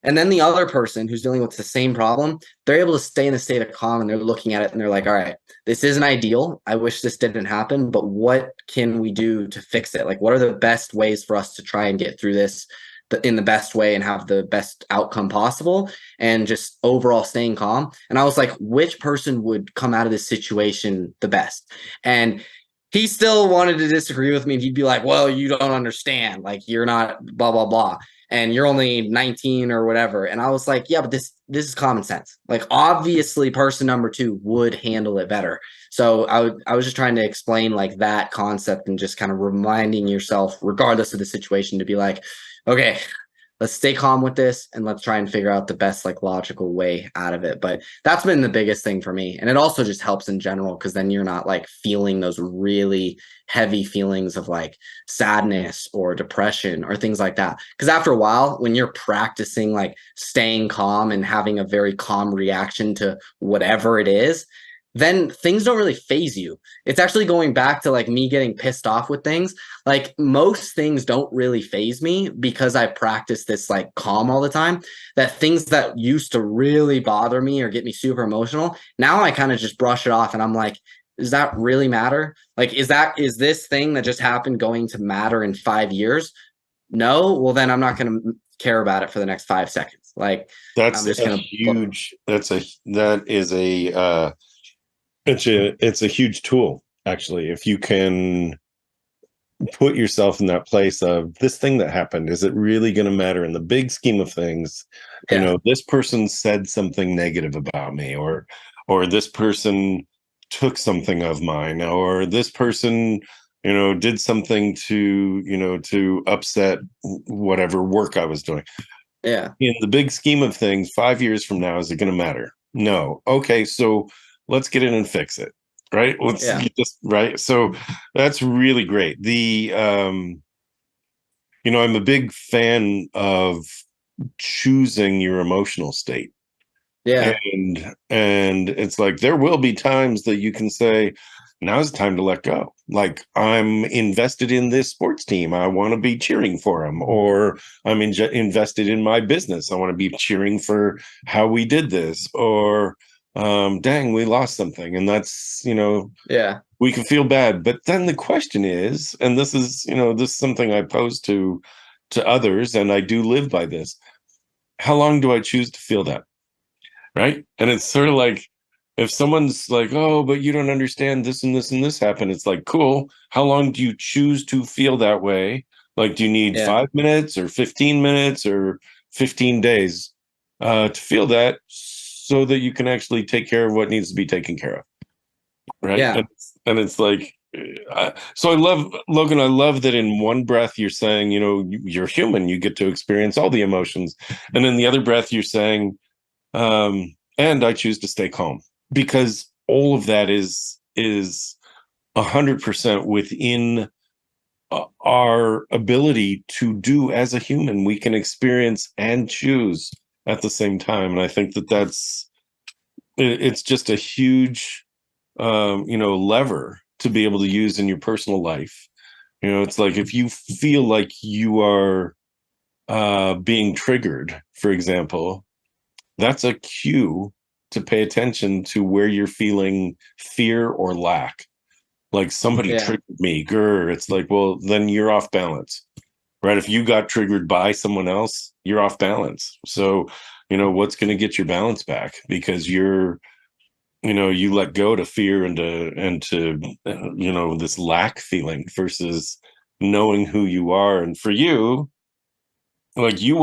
And then the other person who's dealing with the same problem, they're able to stay in a state of calm, and they're looking at it and they're like, all right, this isn't ideal. I wish this didn't happen, but what can we do to fix it? Like, what are the best ways for us to try and get through this in the best way and have the best outcome possible, and just overall staying calm? And I was like, which person would come out of this situation the best? And he still wanted to disagree with me. And he'd be like, well, you don't understand. Like, you're not blah, blah, blah. And you're only 19 or whatever. And I was like, yeah, but this is common sense. Like, obviously person number 2 would handle it better. So I was just trying to explain like that concept, and just kind of reminding yourself, regardless of the situation, to be like, okay, let's stay calm with this, and let's try and figure out the best like logical way out of it. But that's been the biggest thing for me. And it also just helps in general, because then you're not like feeling those really heavy feelings of like sadness or depression or things like that. Because after a while, when you're practicing like staying calm and having a very calm reaction to whatever it is, then things don't really phase you. It's actually going back to like me getting pissed off with things. Like, most things don't really phase me because I practice this like calm all the time. That things that used to really bother me or get me super emotional, now I kind of just brush it off, and I'm like, does that really matter? Like, is this thing that just happened going to matter in 5 years? No. Well, then I'm not going to care about it for the next 5 seconds. Like, That's I'm just a going to huge. It's a huge tool, actually. If you can put yourself in that place of, this thing that happened, is it really going to matter in the big scheme of things? Yeah. You know, this person said something negative about me, or this person took something of mine, or this person, you know, did something to, you know, to upset whatever work I was doing. Yeah. In the big scheme of things, 5 years from now, is it going to matter? No. Okay, so let's get in and fix it. Right? Let's just right. So that's really great. You know, I'm a big fan of choosing your emotional state. Yeah. And it's like, there will be times that you can say, now's the time to let go. Like, I'm invested in this sports team, I want to be cheering for them. Or I'm invested in my business, I want to be cheering for how we did this. Or dang, we lost something. And that's, you know, Yeah. we can feel bad. But then the question is, and this is, you know, this is something I pose to others, and I do live by this: how long do I choose to feel that? Right. And it's sort of like, if someone's like, oh, but you don't understand this and this and this happened, it's like, cool. How long do you choose to feel that way? Like, do you need 5 minutes or 15 minutes or 15 days to feel that, so that you can actually take care of what needs to be taken care of? Right. Yeah. And it's like, so I love, Logan, I love that in one breath you're saying, you know, you're human, you get to experience all the emotions. And in the other breath, you're saying, and I choose to stay calm, because all of that is 100% within our ability to do as a human. We can experience and choose at the same time. And I think that it's just a huge, you know, lever to be able to use in your personal life. You know, it's like, if you feel like you are being triggered, for example, that's a cue to pay attention to where you're feeling fear or lack. Like, somebody triggered me, it's like, well, then you're off balance, right? If you got triggered by someone else, you're off balance. So, you know, what's going to get your balance back? Because you're, you know, you let go to fear and to you know, this lack feeling, versus knowing who you are. And for you, like, you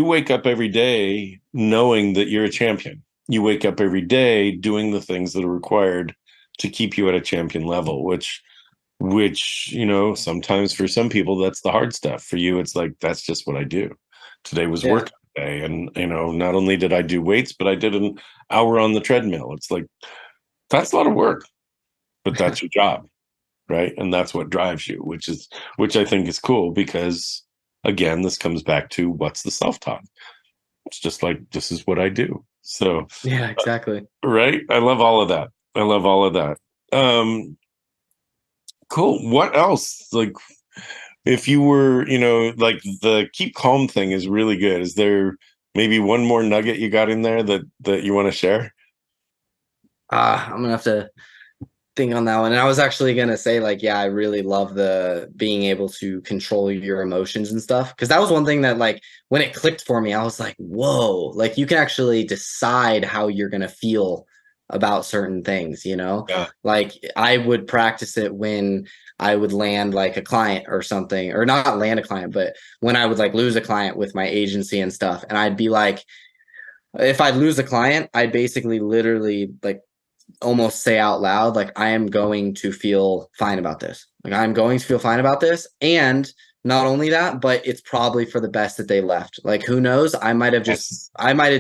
wake up every day knowing that you're a champion. You wake up every day doing the things that are required to keep you at a champion level, which, you know, sometimes for some people, that's the hard stuff. For you, it's like, that's just what I do. Today was work day. And, you know, not only did I do weights, but I did an hour on the treadmill. It's like, that's a lot of work, but that's your job. Right. And that's what drives you, which I think is cool, because, again, this comes back to, what's the self-talk? It's just like, this is what I do. So Yeah, exactly. right. I love all of that. Cool. What else? Like, if you were, you know, like, the keep calm thing is really good. Is there maybe one more nugget you got in there that you want to share? I'm gonna have to think on that one. And I was actually gonna say, like, yeah, I really love the being able to control your emotions and stuff. Because that was one thing that, like, when it clicked for me, I was like, whoa, like you can actually decide how you're gonna feel about certain things, you know? Yeah. Like I would practice it when I would land like a client or something, or not land a client, but when I would like lose a client with my agency and stuff. And I'd be like, if I'd lose a client, I'd basically literally like almost say out loud, like, I am going to feel fine about this. Like, I'm going to feel fine about this. And not only that, but it's probably for the best that they left. Like, who knows? I might have Yes.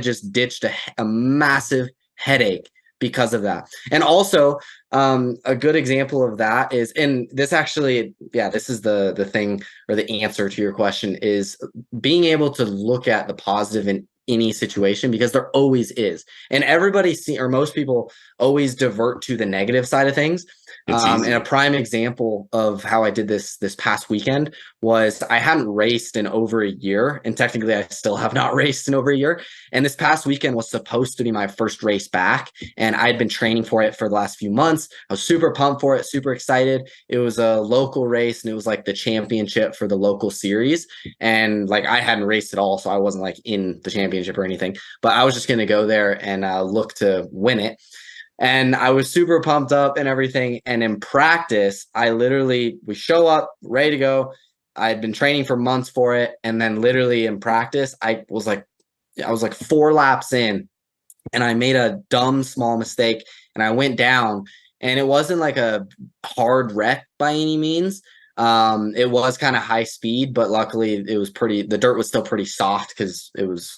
just ditched a massive headache because of that. And also, a good example of that is, and this actually, yeah, this is the thing, or the answer to your question, is being able to look at the positive in any situation, because there always is. And everybody or most people always divert to the negative side of things. It's And a easy. prime example of how I did this past weekend was, I hadn't raced in over a year, and technically I still have not raced in over a year. And this past weekend was supposed to be my first race back, and I'd been training for it for the last few months. I was super pumped for it, super excited. It was a local race, and it was like the championship for the local series. And like, I hadn't raced at all, so I wasn't like in the championship or anything, but I was just going to go there and look to win it. And I was super pumped up and everything. And in practice, we show up ready to go. I'd been training for months for it. And then literally in practice, I was like 4 laps in, and I made a dumb small mistake, and I went down, and it wasn't like a hard wreck by any means. It was kind of high speed, but luckily the dirt was still pretty soft because it was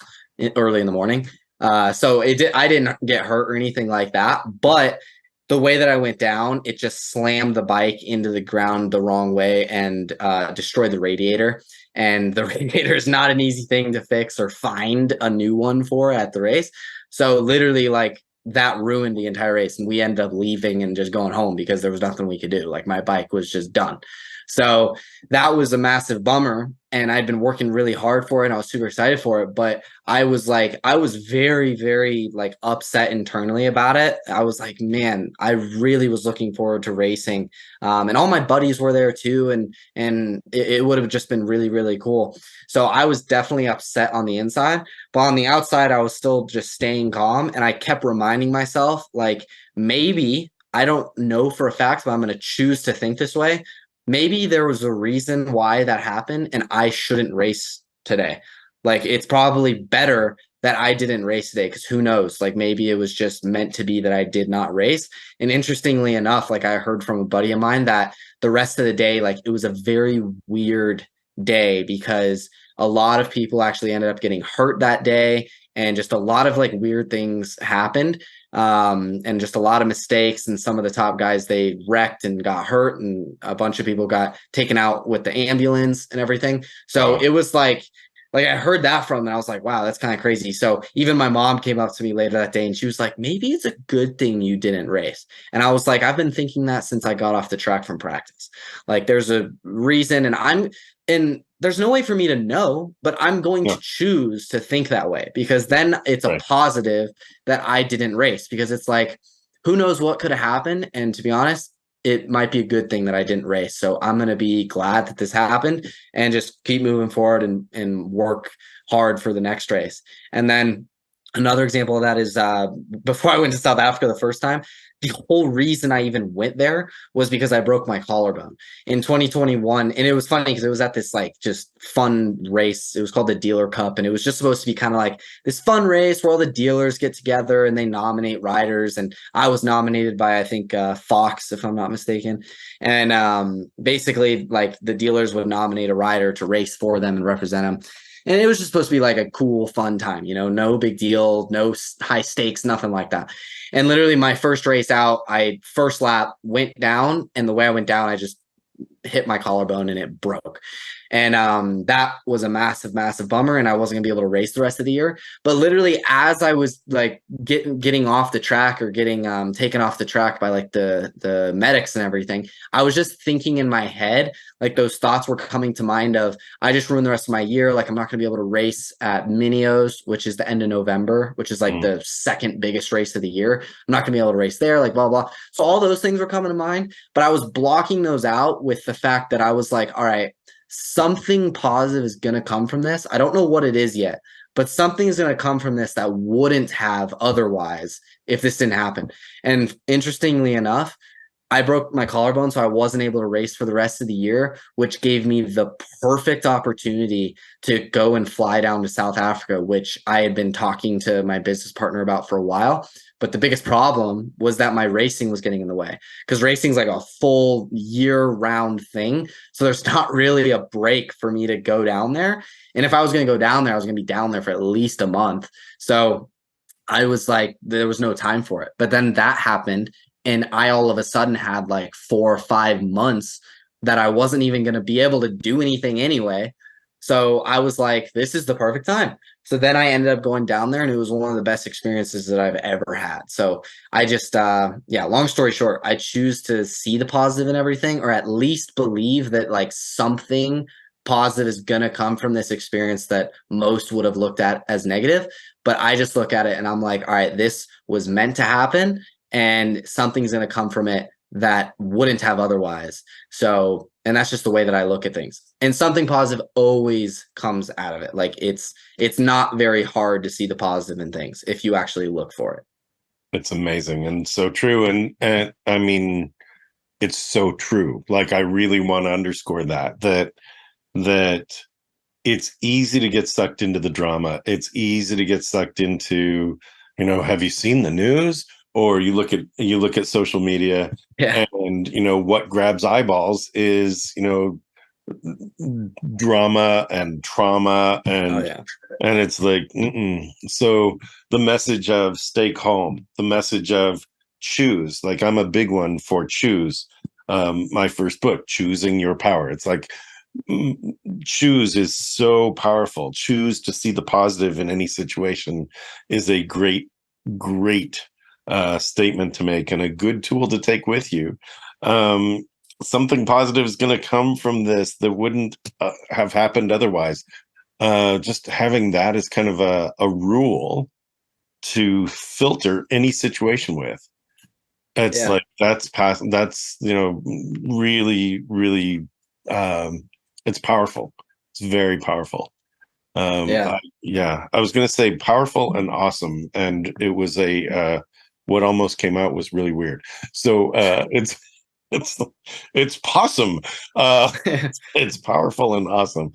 early in the morning. So I didn't get hurt or anything like that, but the way that I went down, it just slammed the bike into the ground the wrong way and destroyed the radiator. And the radiator is not an easy thing to fix or find a new one for at the race. So literally, like, that ruined the entire race, and we ended up leaving and just going home because there was nothing we could do. Like, my bike was just done. So that was a massive bummer, and I'd been working really hard for it, and I was super excited for it. But I was very, very like upset internally about it. I was like, man, I really was looking forward to racing. And all my buddies were there too. And it would have just been really, really cool. So I was definitely upset on the inside, but on the outside, I was still just staying calm. And I kept reminding myself, like, maybe, I don't know for a fact, but I'm going to choose to think this way. Maybe there was a reason why that happened, and I shouldn't race today. Like, it's probably better that I didn't race today, because who knows? Like, maybe it was just meant to be that I did not race. And interestingly enough, like, I heard from a buddy of mine that the rest of the day, like, it was a very weird day, because a lot of people actually ended up getting hurt that day, and just a lot of like weird things happened. And just a lot of mistakes, and some of the top guys, they wrecked and got hurt, and a bunch of people got taken out with the ambulance and everything. So it was like I heard that from them, and I was like, wow, that's kind of crazy. So even my mom came up to me later that day, and she was like, maybe it's a good thing you didn't race. And I was like, I've been thinking that since I got off the track from practice. Like, there's a reason, and there's no way for me to know, but I'm going to choose to think that way, because then it's a positive that I didn't race, because it's like, who knows what could have happened. And to be honest, it might be a good thing that I didn't race. So I'm going to be glad that this happened, and just keep moving forward and work hard for the next race. And then another example of that is before I went to South Africa the first time, the whole reason I even went there was because I broke my collarbone in 2021. And it was funny because it was at this like just fun race. It was called the Dealer Cup. And it was just supposed to be kind of like this fun race where all the dealers get together and they nominate riders. And I was nominated by, I think, Fox, if I'm not mistaken. And basically, like, the dealers would nominate a rider to race for them and represent them. And it was just supposed to be like a cool, fun time, no big deal, no high stakes, nothing like that. And literally my first race out, first lap went down, and the way I went down, hit my collarbone and it broke. And that was a massive, massive bummer. And I wasn't gonna be able to race the rest of the year. But literally, as I was like getting off the track or getting taken off the track by like the medics and everything, I was just thinking in my head, like those thoughts were coming to mind of, I just ruined the rest of my year. Like I'm not gonna be able to race at Minios, which is the end of November, which is like the second biggest race of the year. I'm not gonna be able to race there, like blah blah. So all those things were coming to mind, but I was blocking those out with the fact that I was like, all right, something positive is going to come from this. I don't know what it is yet, but something is going to come from this that wouldn't have otherwise if this didn't happen. And interestingly enough, I broke my collarbone, so I wasn't able to race for the rest of the year, which gave me the perfect opportunity to go and fly down to South Africa, which I had been talking to my business partner about for a while. But the biggest problem was that my racing was getting in the way, because racing is like a full year-round thing. So there's not really a break for me to go down there. And if I was going to go down there, I was going to be down there for at least a month. So I was like, there was no time for it. But then that happened. And I all of a sudden had like 4 or 5 months that I wasn't even going to be able to do anything anyway. So I was like, this is the perfect time. So then I ended up going down there, and it was one of the best experiences that I've ever had. So I just, long story short, I choose to see the positive in everything, or at least believe that like something positive is going to come from this experience that most would have looked at as negative. But I just look at it and I'm like, all right, this was meant to happen, and something's going to come from it that wouldn't have otherwise. So, and that's just the way that I look at things. And something positive always comes out of it. Like it's not very hard to see the positive in things if you actually look for it. It's amazing and so true. And I mean, it's so true. Like, I really want to underscore that it's easy to get sucked into the drama. It's easy to get sucked into, have you seen the news? Or you look at social media, and what grabs eyeballs is drama and trauma, and it's like So the message of stay calm, the message of choose. Like, I'm a big one for choose. My first book, Choosing Your Power. It's like, choose is so powerful. Choose to see the positive in any situation is a great statement to make, and a good tool to take with you. Something positive is going to come from this that wouldn't have happened otherwise. Just having that is kind of a rule to filter any situation with. It's like, that's really, really, it's powerful. It's very powerful. I was going to say powerful and awesome, and it was what almost came out was really weird. So it's possum. It's powerful and awesome.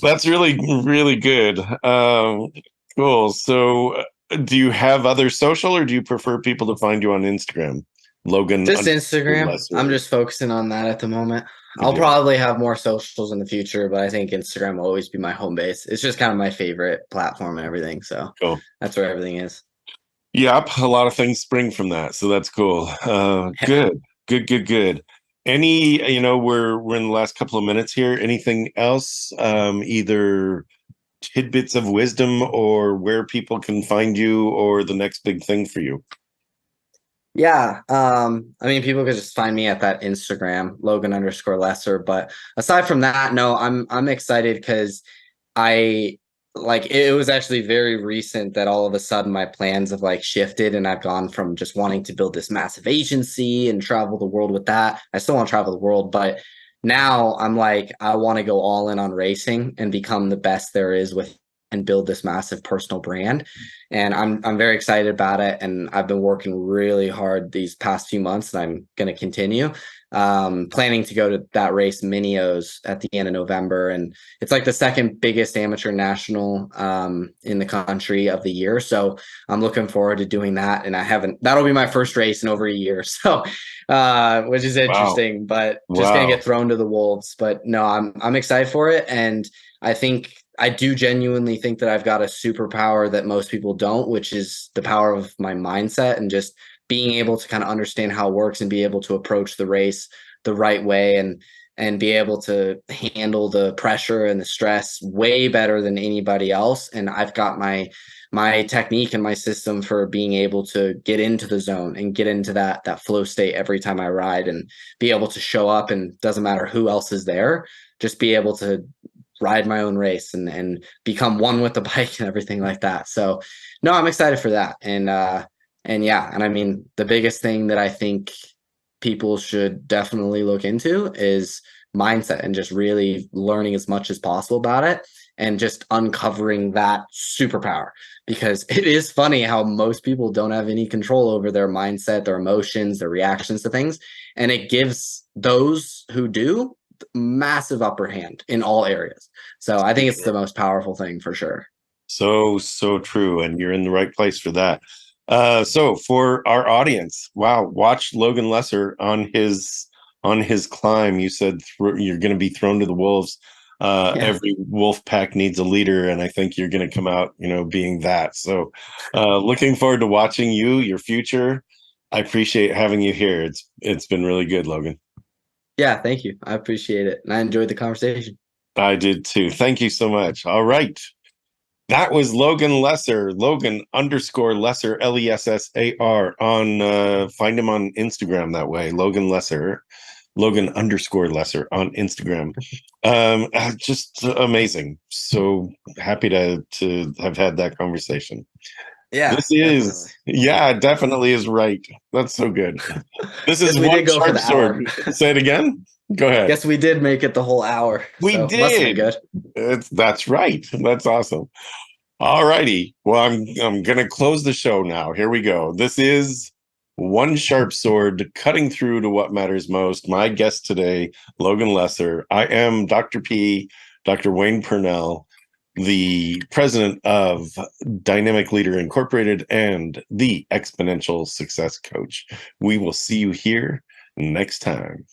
That's really, really good. Cool. So do you have other social, or do you prefer people to find you on Instagram? Logan, just Instagram. Lessar. I'm just focusing on that at the moment. I'll probably have more socials in the future, but I think Instagram will always be my home base. It's just kind of my favorite platform and everything. So cool. That's where everything is. Yep, a lot of things spring from that, so that's cool. Good. Any, we're in the last couple of minutes here. Anything else? Either tidbits of wisdom, or where people can find you, or the next big thing for you? Yeah. I mean, people could just find me at that Instagram, Logan_Lessar. But aside from that, no, I'm excited because it was actually very recent that all of a sudden my plans have like shifted, and I've gone from just wanting to build this massive agency and travel the world with that. I still want to travel the world, but now I'm like, I want to go all in on racing and become the best there is with, and build this massive personal brand. And I'm very excited about it. And I've been working really hard these past few months, and I'm going to continue. Planning to go to that race, Minios, at the end of November. And it's like the second biggest amateur national in the country of the year. So I'm looking forward to doing that. And that'll be my first race in over a year. So, which is interesting, but just going to get thrown to the wolves. But no, I'm excited for it. And I do genuinely think that I've got a superpower that most people don't, which is the power of my mindset and just being able to kind of understand how it works and be able to approach the race the right way. And and be able to handle the pressure and the stress way better than anybody else. And I've got my technique and my system for being able to get into the zone and get into that flow state every time I ride, and be able to show up, and doesn't matter who else is there, just be able to ride my own race and become one with the bike and everything like that. So no, I'm excited for that. And yeah, and I mean, the biggest thing that I think people should definitely look into is mindset, and just really learning as much as possible about it, and just uncovering that superpower, because it is funny how most people don't have any control over their mindset, their emotions, their reactions to things, and it gives those who do massive upper hand in all areas. So I think it's the most powerful thing for sure. So true, and you're in the right place for that. So for our audience, wow, watch Logan Lessar on his climb. You said you're going to be thrown to the wolves. Every wolf pack needs a leader, and I think you're going to come out, being that. So, looking forward to watching your future. I appreciate having you here. It's been really good, Logan. Yeah, thank you. I appreciate it, and I enjoyed the conversation. I did too. Thank you so much. All right. That was Logan Lessar, Logan_Lessar, Lessar on, find him on Instagram that way, Logan Lessar, Logan_Lessar on Instagram. Just amazing. So happy to have had that conversation. Yeah, definitely is right. That's so good. This is we one did go sharp for the sword. Say it again. Go ahead. Guess we did make it the whole hour. We so did. Must have been good. That's right. That's awesome. All righty. Well, I'm gonna close the show now. Here we go. This is One Sharp Sword, cutting through to what matters most. My guest today, Logan Lessar. I am Dr. P, Dr. Wayne Pernell, the president of Dynamic Leader Incorporated and the Exponential Success Coach. We will see you here next time.